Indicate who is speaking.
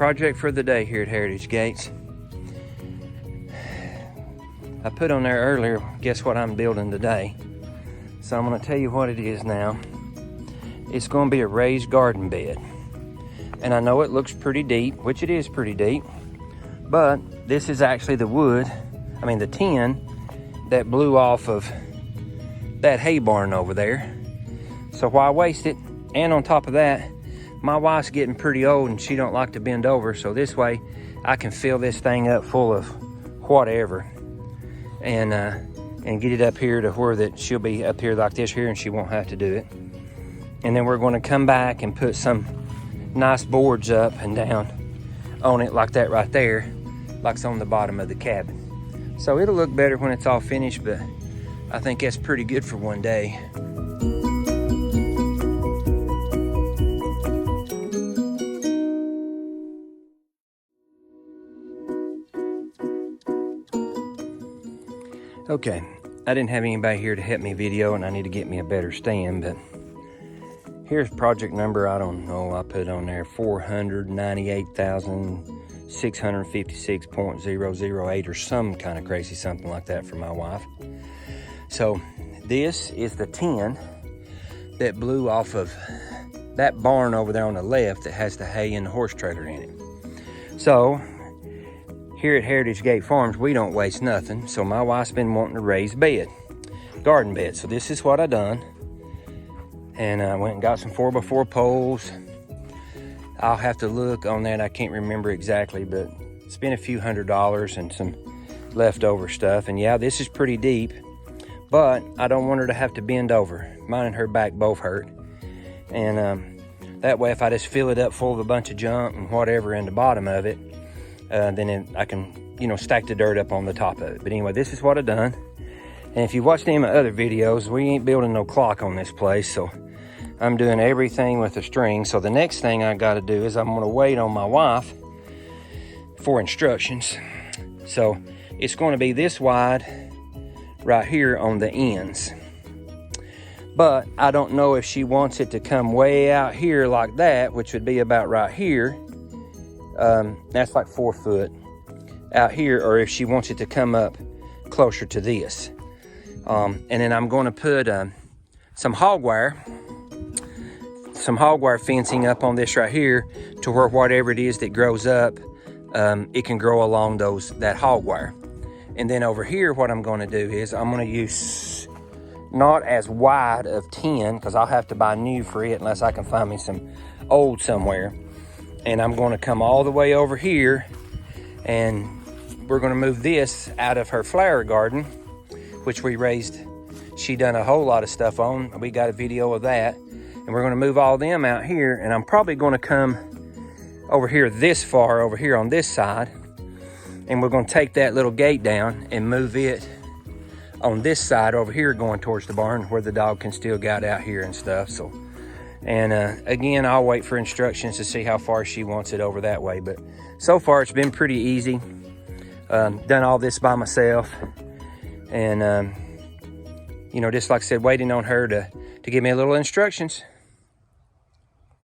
Speaker 1: project for the day here at Heritage Gates. I put on there earlier, guess what I'm building today? So I'm gonna tell you what it is now. It's gonna be a raised garden bed. And I know it looks pretty deep, which it is pretty deep, but this is actually the tin that blew off of that hay barn over there. So why waste it? And on top of that, my wife's getting pretty old and she don't like to bend over, so this way I can fill this thing up full of whatever and get it up here to where that she'll be up here like this here and she won't have to do it. And then we're going to come back and put some nice boards up and down on it like that right there, like's on the bottom of the cabin. So it'll look better when it's all finished, but I think that's pretty good for one day. Okay, I didn't have anybody here to help me video and I need to get me a better stand, but here's project number, I don't know, I put on there 498,656.008 or some kind of crazy something like that for my wife. So this is the tin that blew off of that barn over there on the left that has the hay and the horse trailer in it. So here at Heritage Gate Farms, we don't waste nothing. So my wife's been wanting to raise garden bed. So this is what I done. And I went and got some 4x4 poles. I'll have to look on that. I can't remember exactly, but spent a few $100s and some leftover stuff. And yeah, this is pretty deep, but I don't want her to have to bend over. Mine and her back both hurt. And that way, if I just fill it up full of a bunch of junk and whatever in the bottom of it, then I can, stack the dirt up on the top of it. But anyway, this is what I done. And if you watched any of my other videos, we ain't building no clock on this place. So I'm doing everything with a string. So the next thing I got to do is I'm going to wait on my wife for instructions. So it's going to be this wide right here on the ends. But I don't know if she wants it to come way out here like that, which would be about right here. That's like 4 foot out here, or if she wants it to come up closer to this. And then I'm going to put some hog wire fencing up on this right here to where whatever it is that grows up, it can grow along that hog wire. And then over here, what I'm going to do is I'm going to use not as wide of tin, because I'll have to buy new for it unless I can find me some old somewhere. And I'm going to come all the way over here, and we're going to move this out of her flower garden, which we raised. She done a whole lot of stuff on. We got a video of that. And we're going to move all them out here. And I'm probably going to come over here this far over here on this side. And we're going to take that little gate down and move it on this side over here going towards the barn where the dog can still get out here and stuff. So, and again, I'll wait for instructions to see how far she wants it over that way. But so far it's been pretty easy. Done all this by myself. And, just like I said, waiting on her to give me a little instructions.